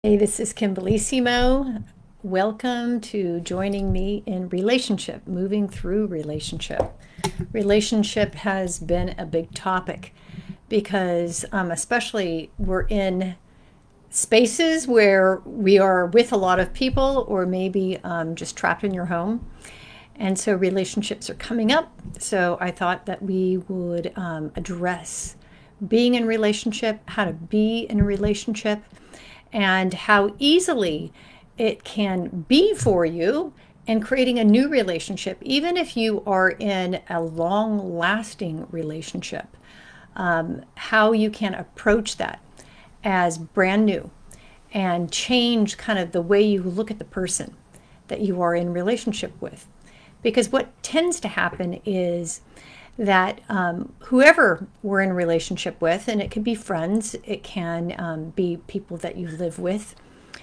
Hey, this is Kim Bellissimo. Welcome to joining me in relationship, moving through relationship. Relationship has been a big topic because, especially, we're in spaces where we are with a lot of people, or maybe just trapped in your home. And so relationships are coming up. So I thought that we would address being in relationship, how to be in a relationship, and how easily it can be for you in creating a new relationship, even if you are in a long lasting relationship, how you can approach that as brand new and change kind of the way you look at the person that you are in relationship with. Because what tends to happen is that whoever we're in a relationship with, and it can be friends, it can be people that you live with,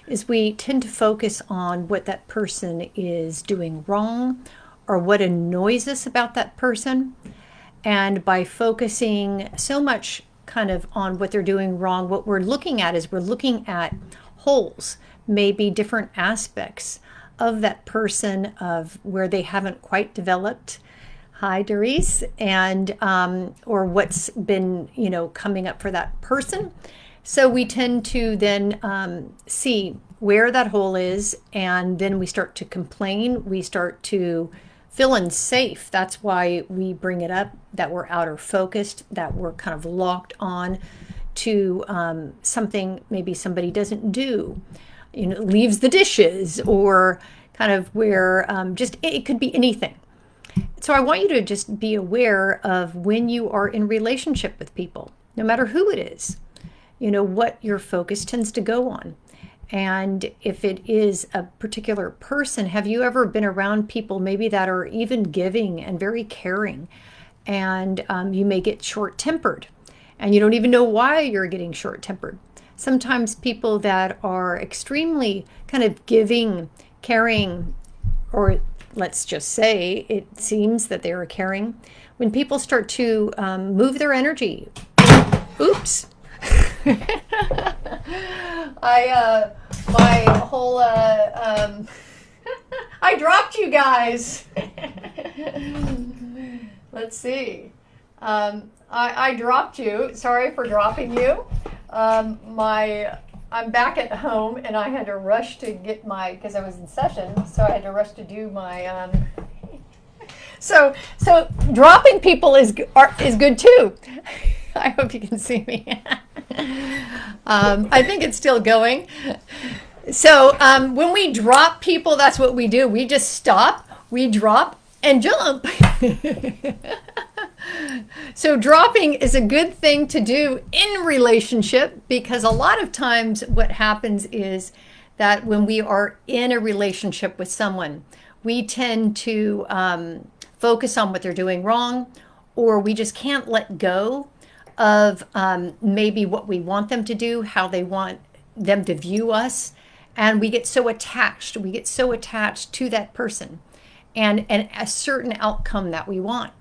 is we tend to focus on what that person is doing wrong or what annoys us about that person. And by focusing so much kind of on what they're doing wrong, what we're looking at is we're looking at holes, maybe different aspects of that person, of where they haven't quite developed. Hi, Doris, and or what's been coming up for that person. So we tend to then see where that hole is, and then we start to complain. We start to feel unsafe. That's why we bring it up, that we're outer focused, that we're kind of locked on to something maybe somebody doesn't do, leaves the dishes, or kind of where just it could be anything. So I want you to just be aware of when you are in relationship with people, no matter who it is, what your focus tends to go on. And if it is a particular person, have you ever been around people maybe that are even giving and very caring, and you may get short-tempered and you don't even know why you're getting short-tempered. Sometimes people that are extremely kind of giving, caring, or let's just say it seems that they are caring, when people start to move their energy. Oops. My whole, I dropped I Let's see. I dropped you. Sorry for dropping you. I'm back at home, and I had to rush to get because I was in session, so I had to rush to do my. So dropping people is good too. I hope you can see me. I think it's still going. So when we drop people, that's what we do. We just stop, we drop, and jump. So dropping is a good thing to do in relationship, because a lot of times what happens is that when we are in a relationship with someone, we tend to focus on what they're doing wrong, or we just can't let go of maybe what we want them to do, how they want them to view us. And we get so attached. We get so attached to that person and a certain outcome that we want.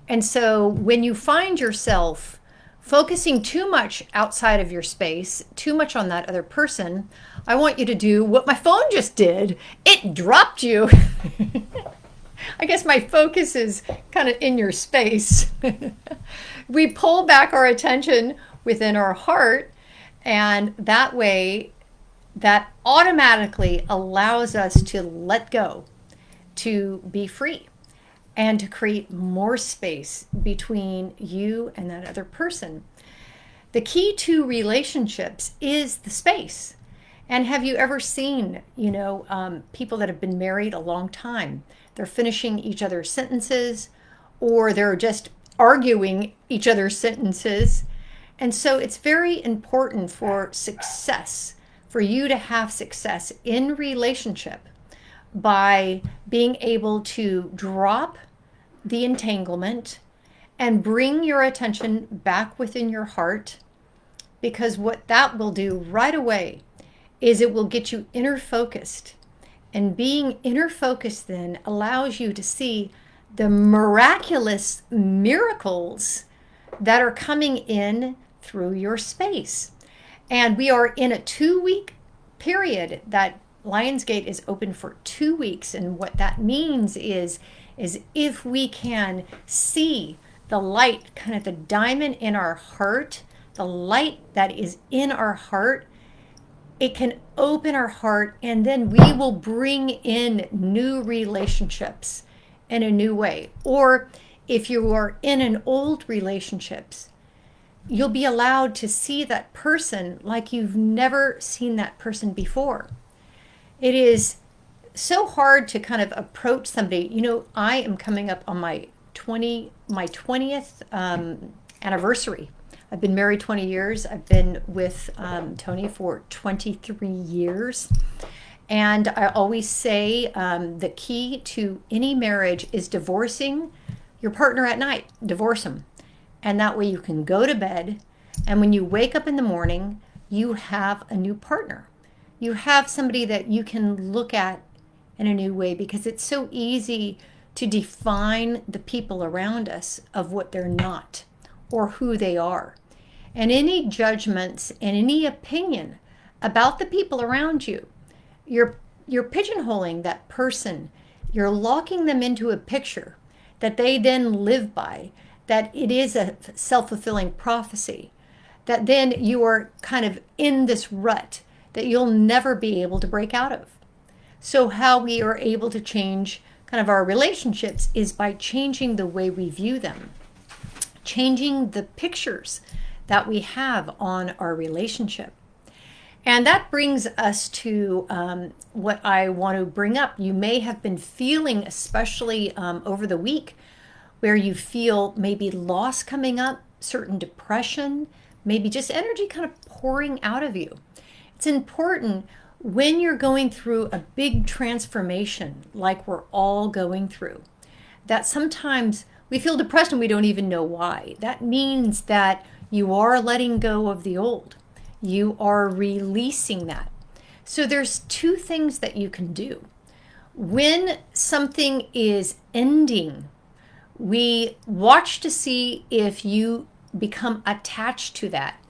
And so when you find yourself focusing too much outside of your space, too much on that other person, I want you to do what my phone just did. It dropped you. I guess my focus is kind of in your space. We pull back our attention within our heart, and that way, that automatically allows us to let go, to be free, and to create more space between you and that other person. The key to relationships is the space. And have you ever seen, people that have been married a long time? They're finishing each other's sentences, or they're just arguing each other's sentences. And so it's very important for success, for you to have success in relationship, by being able to drop the entanglement and bring your attention back within your heart. Because what that will do right away is it will get you inner focused. And being inner focused then allows you to see the miraculous miracles that are coming in through your space. And we are in a 2-week period, that Lionsgate is open for 2 weeks. And what that means is if we can see the light, kind of the diamond in our heart, the light that is in our heart, it can open our heart, and then we will bring in new relationships in a new way. Or if you are in an old relationships, you'll be allowed to see that person like you've never seen that person before. It is so hard to kind of approach somebody. You know, I am coming up on my 20th anniversary. I've been married 20 years. I've been with Tony for 23 years. And I always say the key to any marriage is divorcing your partner at night. Divorce them. And that way you can go to bed. And when you wake up in the morning, you have a new partner. You have somebody that you can look at in a new way, because it's so easy to define the people around us of what they're not or who they are. And any judgments and any opinion about the people around you, you're pigeonholing that person. You're locking them into a picture that they then live by, that it is a self-fulfilling prophecy, that then you are kind of in this rut that you'll never be able to break out of. So how we are able to change kind of our relationships is by changing the way we view them, changing the pictures that we have on our relationship. And that brings us to what I want to bring up. You may have been feeling, especially over the week, where you feel maybe loss coming up, certain depression, maybe just energy kind of pouring out of you. It's important when you're going through a big transformation, like we're all going through, that sometimes we feel depressed and we don't even know why. That means that you are letting go of the old. You are releasing that. So there's two things that you can do. When something is ending, we watch to see if you become attached to that.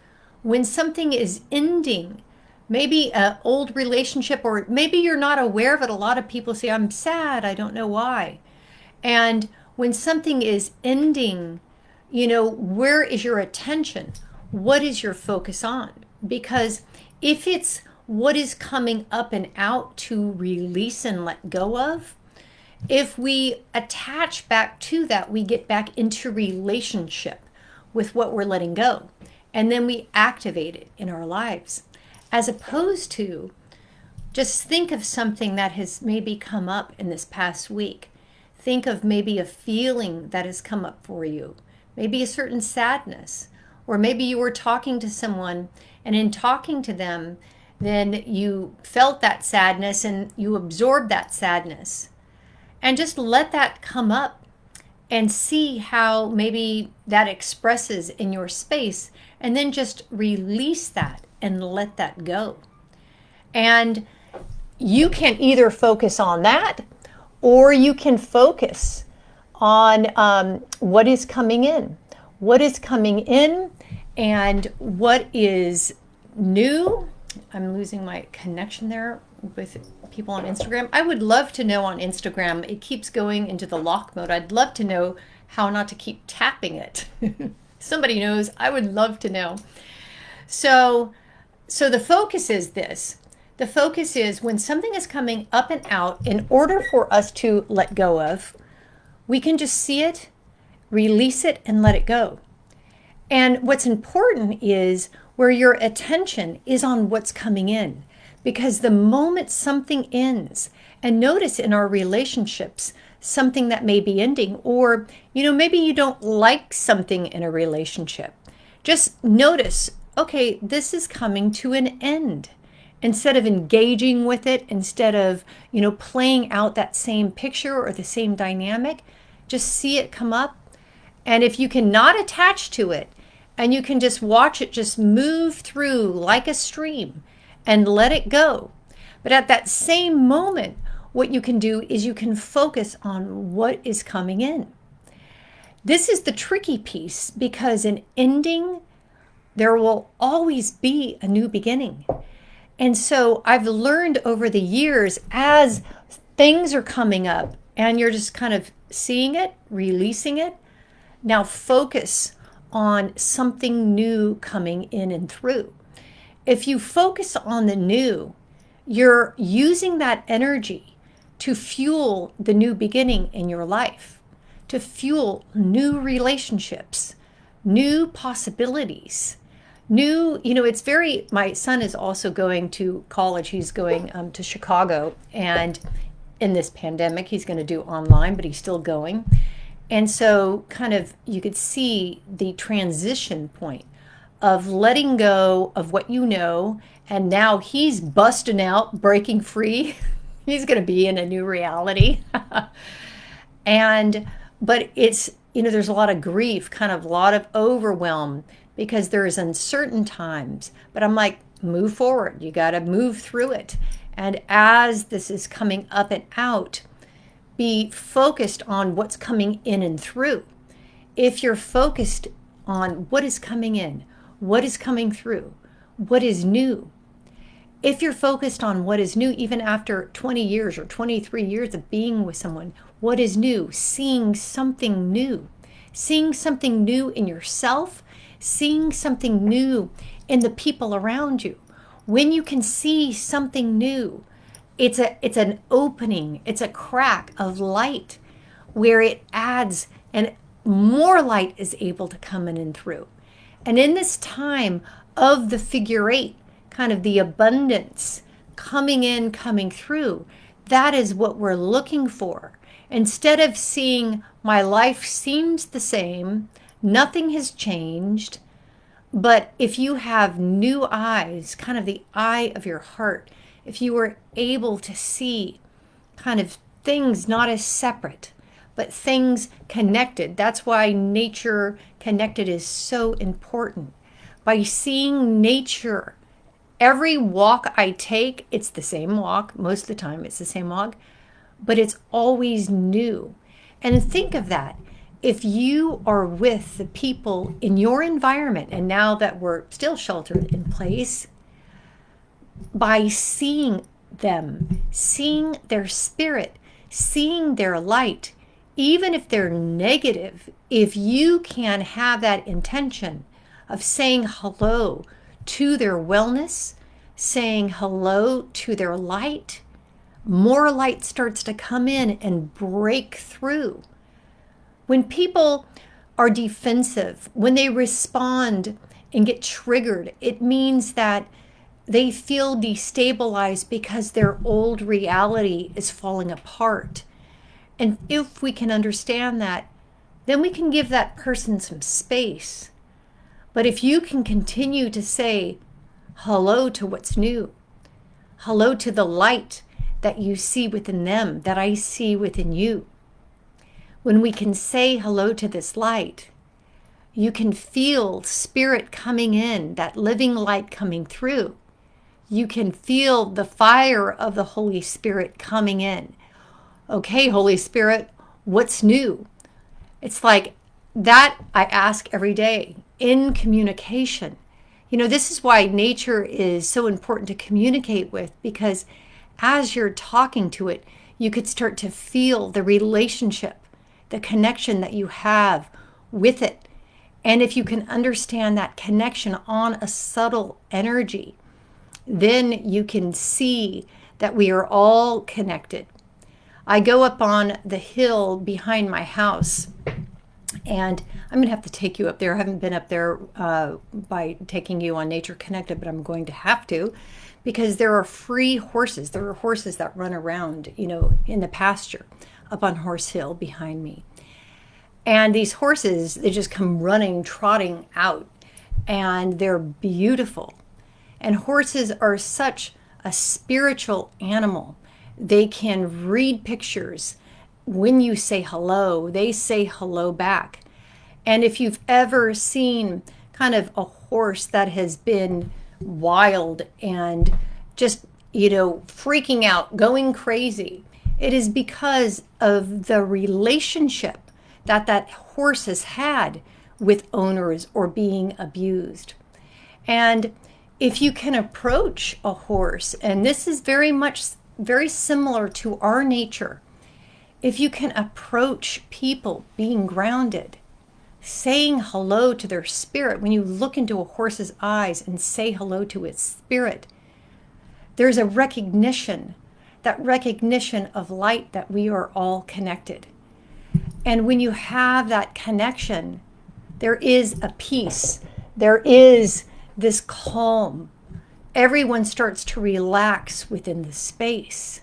When something is ending, maybe an old relationship, or maybe you're not aware of it. A lot of people say, I'm sad, I don't know why. And when something is ending, you know, where is your attention? What is your focus on? Because if it's what is coming up and out to release and let go of, if we attach back to that, we get back into relationship with what we're letting go. And then we activate it in our lives. As opposed to just think of something that has maybe come up in this past week. Think of maybe a feeling that has come up for you. Maybe a certain sadness. Or maybe you were talking to someone, and in talking to them, then you felt that sadness and you absorbed that sadness. And just let that come up and see how maybe that expresses in your space, and then just release that and let that go. And you can either focus on that, or you can focus on what is coming in. What is coming in and what is new. I'm losing my connection there with people on Instagram. I would love to know on Instagram, it keeps going into the lock mode. I'd love to know how not to keep tapping it. Somebody knows, I would love to know. So the focus is this. The focus is when something is coming up and out, in order for us to let go of, we can just see it, release it, and let it go. And what's important is where your attention is on what's coming in. Because the moment something ends, and notice in our relationships, something that may be ending, or, you know, maybe you don't like something in a relationship. Just notice, okay, this is coming to an end. Instead of engaging with it, instead of, you know, playing out that same picture or the same dynamic, just see it come up. And if you cannot attach to it, and you can just watch it just move through like a stream and let it go. But at that same moment, what you can do is you can focus on what is coming in. This is the tricky piece, because in ending, there will always be a new beginning. And so I've learned over the years, as things are coming up and you're just kind of seeing it, releasing it, now focus on something new coming in and through. If you focus on the new, you're using that energy to fuel the new beginning in your life, to fuel new relationships, new possibilities, it's very, my son is also going to college. He's going to Chicago, and in this pandemic, he's going to do online, but he's still going. And so kind of you could see the transition point of letting go of what you know, and now he's busting out, breaking free. He's going to be in a new reality. But it's, there's a lot of grief, kind of a lot of overwhelm, because there's uncertain times. But I'm like, move forward. You got to move through it. And as this is coming up and out, be focused on what's coming in and through. If you're focused on what is coming in, what is coming through, what is new, if you're focused on what is new, even after 20 years or 23 years of being with someone, what is new, seeing something new in yourself, seeing something new in the people around you. When you can see something new, it's an opening, it's a crack of light where it adds, and more light is able to come in and through. And in this time of the figure eight, kind of the abundance coming in, coming through, that is what we're looking for. Instead of seeing my life seems the same, nothing has changed, but if you have new eyes, kind of the eye of your heart, if you were able to see kind of things not as separate, but things connected. That's why nature connected is so important. By seeing nature, every walk I take, it's the same walk. Most of the time it's the same walk, but it's always new. And think of that. If you are with the people in your environment, and now that we're still sheltered in place, by seeing them, seeing their spirit, seeing their light, even if they're negative, if you can have that intention of saying hello to their wellness, saying hello to their light, more light starts to come in and break through. When people are defensive, when they respond and get triggered, it means that they feel destabilized because their old reality is falling apart. And if we can understand that, then we can give that person some space. But if you can continue to say hello to what's new, hello to the light that you see within them, that I see within you, when we can say hello to this light, you can feel spirit coming in, that living light coming through. You can feel the fire of the Holy Spirit coming in. Okay, Holy Spirit, what's new? It's like that I ask every day in communication. This is why nature is so important to communicate with, because as you're talking to it, you could start to feel the relationship, the connection that you have with it. And if you can understand that connection on a subtle energy, then you can see that we are all connected. I go up on the hill behind my house, and I'm going to have to take you up there. I haven't been up there by taking you on Nature Connected, but I'm going to have to, because there are free horses. There are horses that run around, in the pasture up on Horse Hill behind me. And these horses, they just come running, trotting out, and they're beautiful. And horses are such a spiritual animal. They can read pictures. When you say hello, they say hello back. And if you've ever seen kind of a horse that has been wild and just, freaking out, going crazy, it is because of the relationship that horse has had with owners or being abused. And if you can approach a horse, and this is very similar to our nature, if you can approach people being grounded, saying hello to their spirit, when you look into a horse's eyes and say hello to its spirit, there's a recognition, that recognition of light that we are all connected. And when you have that connection, there is a peace. There is this calm. Everyone starts to relax within the space.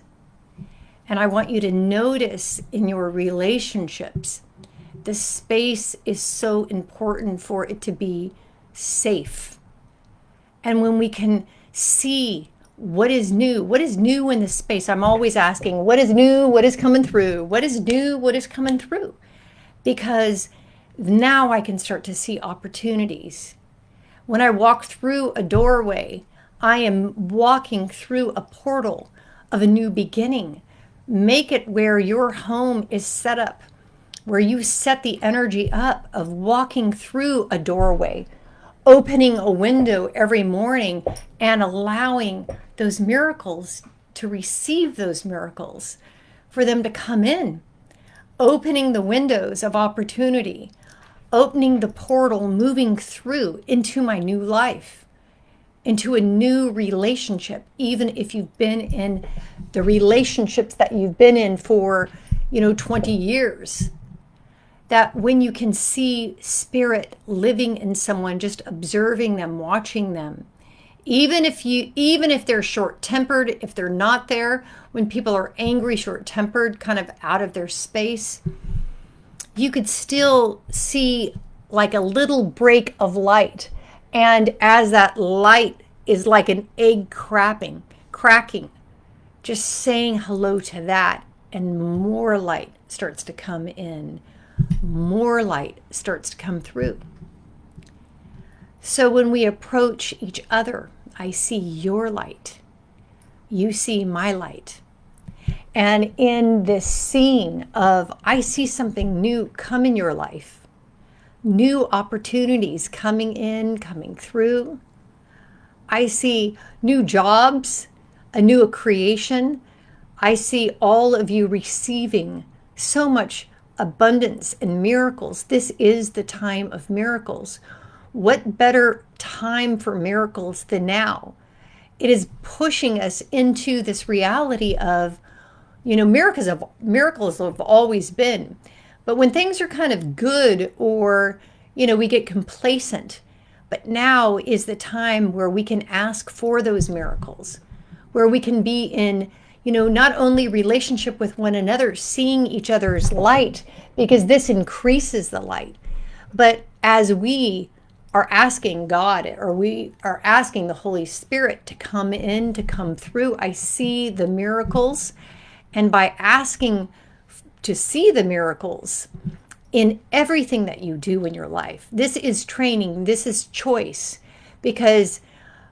And I want you to notice in your relationships, the space is so important for it to be safe. And when we can see what is new in the space, I'm always asking, what is new, what is coming through, what is new, what is coming through? Because now I can start to see opportunities. When I walk through a doorway, I am walking through a portal of a new beginning. Make it where your home is set up, where you set the energy up of walking through a doorway, opening a window every morning and allowing those miracles to receive those miracles, for them to come in, opening the windows of opportunity, opening the portal, moving through into my new life, into a new relationship, even if you've been in the relationships that you've been in for, 20 years. That when you can see spirit living in someone, just observing them, watching them, even if they're short-tempered, if they're not there, when people are angry, short-tempered, kind of out of their space, you could still see like a little break of light. And as that light is like an egg cracking, just saying hello to that, and more light starts to come in. More light starts to come through. So when we approach each other, I see your light. You see my light. And in this scene of, I see something new come in your life, new opportunities coming in, coming through. I see new jobs, a new creation. I see all of you receiving so much abundance and miracles. This is the time of miracles. What better time for miracles than now? It is pushing us into this reality of, miracles have always been. But when things are kind of good, or, we get complacent, but now is the time where we can ask for those miracles, where we can be in, not only relationship with one another, seeing each other's light, because this increases the light, but as we are asking God, or we are asking the Holy Spirit to come in, to come through, I see the miracles. And by asking to see the miracles in everything that you do in your life, this is training, this is choice, because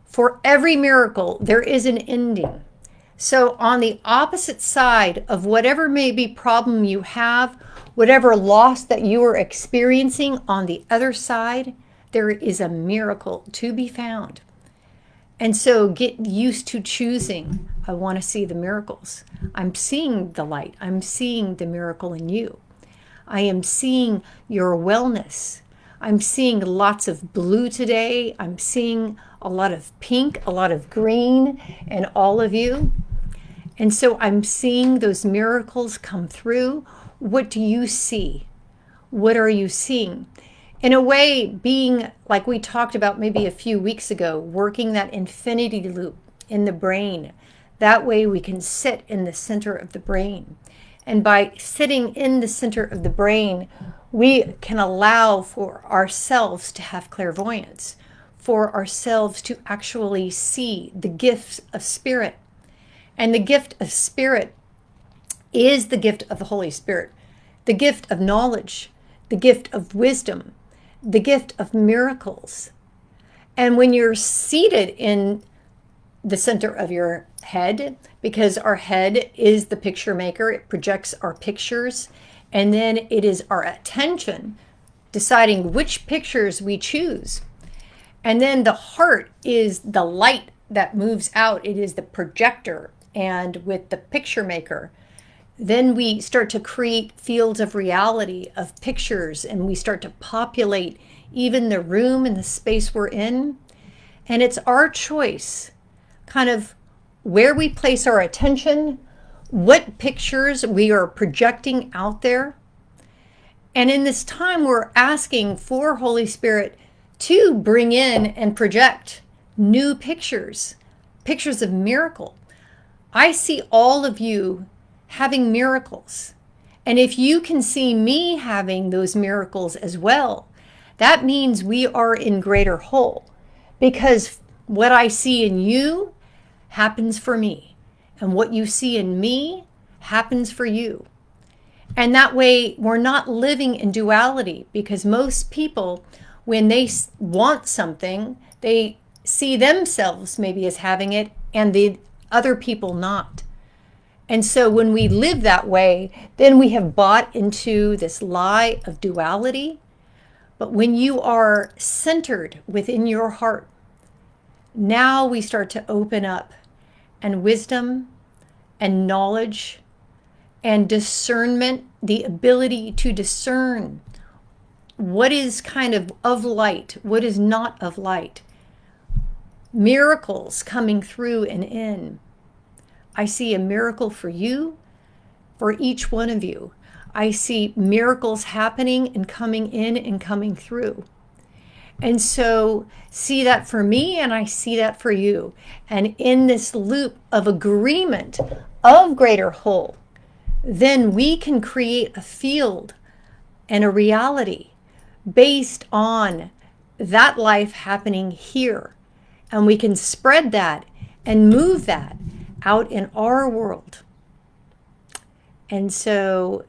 for every miracle, there is an ending. So on the opposite side of whatever maybe problem you have, whatever loss that you are experiencing, on the other side, there is a miracle to be found. And so get used to choosing. I want to see the miracles. I'm seeing the light. I'm seeing the miracle in you. I am seeing your wellness. I'm seeing lots of blue today. I'm seeing a lot of pink, a lot of green, and all of you. And so I'm seeing those miracles come through. What do you see? What are you seeing? In a way, being like we talked about maybe a few weeks ago, working that infinity loop in the brain. That way we can sit in the center of the brain. And by sitting in the center of the brain, we can allow for ourselves to have clairvoyance, for ourselves to actually see the gifts of spirit. And the gift of spirit is the gift of the Holy Spirit, the gift of knowledge, the gift of wisdom, the gift of miracles. And when you're seated in the center of your head, because our head is the picture maker, it projects our pictures, and then it is our attention deciding which pictures we choose. And then the heart is the light that moves out. It is the projector. And with the picture maker, then we start to create fields of reality, of pictures, and we start to populate even the room and the space we're in. And it's our choice, kind of where we place our attention, what pictures we are projecting out there. And in this time, we're asking for Holy Spirit to bring in and project new pictures, pictures of miracle. I see all of you having miracles. And if you can see me having those miracles as well, that means we are in greater whole, because what I see in you happens for me, and what you see in me happens for you. And that way we're not living in duality, because most people, when they want something, they see themselves maybe as having it and the other people not. And so when we live that way, then we have bought into this lie of duality. But when you are centered within your heart, now we start to open up, and wisdom and knowledge and discernment, the ability to discern what is kind of light, what is not of light. Miracles coming through and in. I see a miracle for you, for each one of you. I see miracles happening and coming in and coming through. And so see that for me, and I see that for you. And in this loop of agreement of greater whole, then we can create a field and a reality based on that life happening here. And we can spread that and move that out in our world. And so,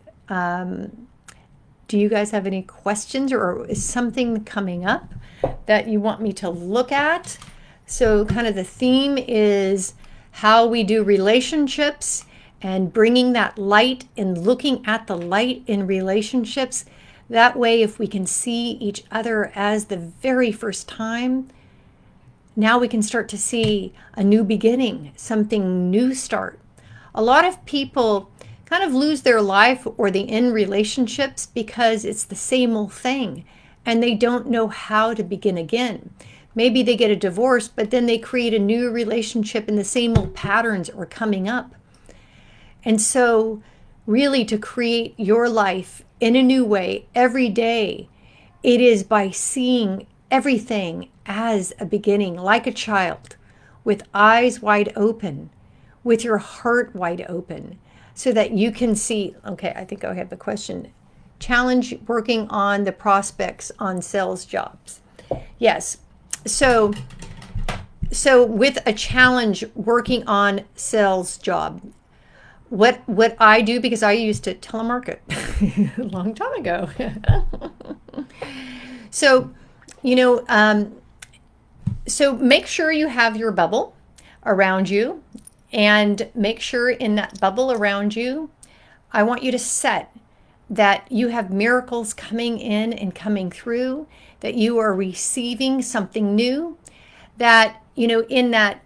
do you guys have any questions, or is something coming up that you want me to look at? So kind of the theme is how we do relationships and bringing that light and looking at the light in relationships. That way, if we can see each other as the very first time, now we can start to see a new beginning, something new start. A lot of people kind of lose their life or they end relationships because it's the same old thing and they don't know how to begin again. Maybe they get a divorce, but then they create a new relationship and the same old patterns are coming up. And so really, to create your life in a new way every day, it is by seeing everything as a beginning, like a child, with eyes wide open, with your heart wide open, so that you can see. Okay, I think I have the question. Challenge working on the prospects on sales jobs. Yes. So with a challenge working on sales job, what I do, because I used to telemarket a long time ago. So, so make sure you have your bubble around you, and make sure in that bubble around you, I want you to set that you have miracles coming in and coming through, that you are receiving something new, that, in that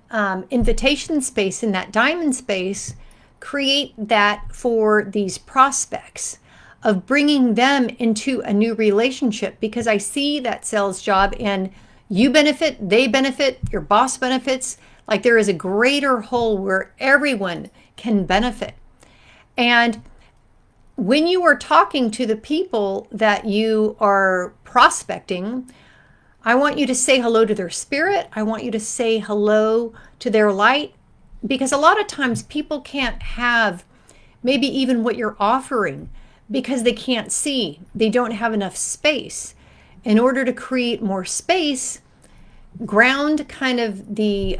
invitation space, in that diamond space, create that for these prospects, of bringing them into a new relationship, because I see that sales job and you benefit, they benefit, your boss benefits. Like there is a greater whole where everyone can benefit. And when you are talking to the people that you are prospecting, I want you to say hello to their spirit. I want you to say hello to their light, because a lot of times people can't have maybe even what you're offering because they can't see. They don't have enough space. In order to create more space, ground kind of the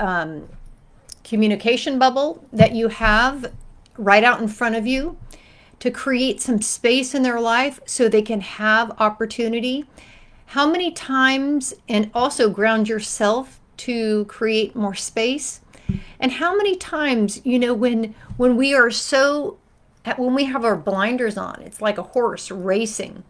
communication bubble that you have right out in front of you to create some space in their life so they can have opportunity. How many times, and also ground yourself to create more space. And how many times, when we are when we have our blinders on, it's like a horse racing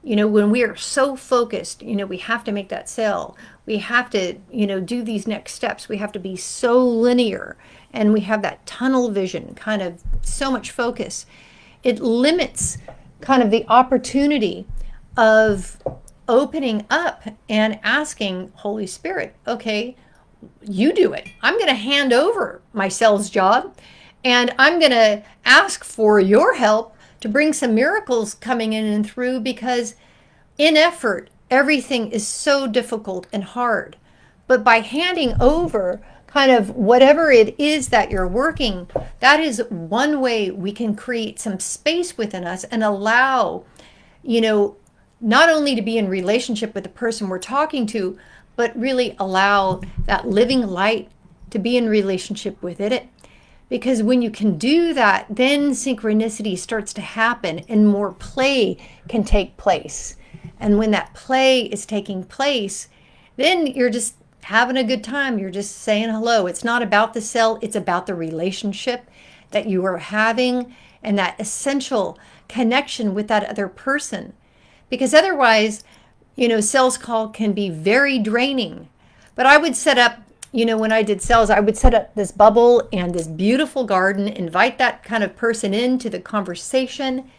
When we are so focused, we have to make that sale. We have to, do these next steps. We have to be so linear, and we have that tunnel vision, kind of so much focus. It limits kind of the opportunity of opening up and asking Holy Spirit, okay, you do it. I'm going to hand over my sales job, and I'm going to ask for your help to bring some miracles coming in and through, because in effort, everything is so difficult and hard. But by handing over kind of whatever it is that you're working, that is one way we can create some space within us and allow, not only to be in relationship with the person we're talking to, but really allow that living light to be in relationship with it. Because when you can do that, then synchronicity starts to happen and more play can take place. And when that play is taking place, then you're just having a good time. You're just saying hello. It's not about the sell, it's about the relationship that you are having and that essential connection with that other person. Because otherwise, sales call can be very draining. But I would set up, when I did sales, I would set up this bubble and this beautiful garden, invite that kind of person into the conversation,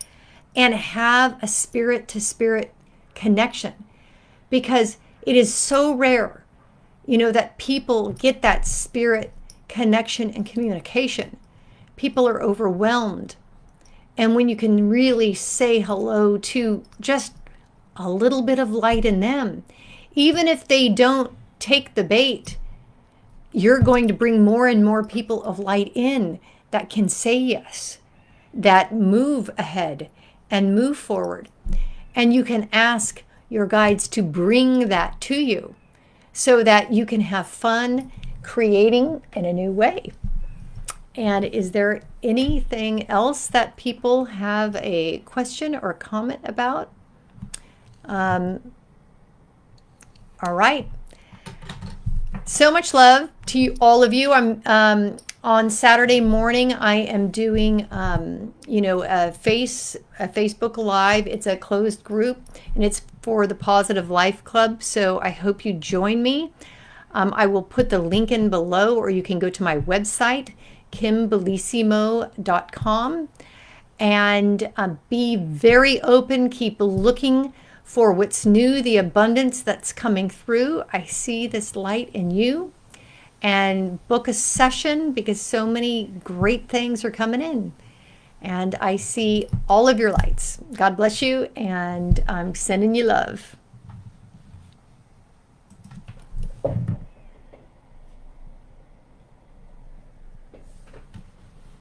and have a spirit to spirit connection. Because it is so rare, that people get that spirit connection and communication. People are overwhelmed. And when you can really say hello to just a little bit of light in them, even if they don't take the bait, you're going to bring more and more people of light in that can say yes, that move ahead and move forward. And you can ask your guides to bring that to you so that you can have fun creating in a new way. And is there anything else that people have a question or comment about? All right. So much love to you, all of you. I'm on Saturday morning. I am doing a Facebook Live. It's a closed group, and it's for the Positive Life Club. So I hope you join me. I will put the link in below, or you can go to my website, kimbellissimo.com, and be very open. Keep looking for what's new, the abundance that's coming through. I see this light in you. And book a session, because so many great things are coming in. And I see all of your lights. God bless you, and I'm sending you love.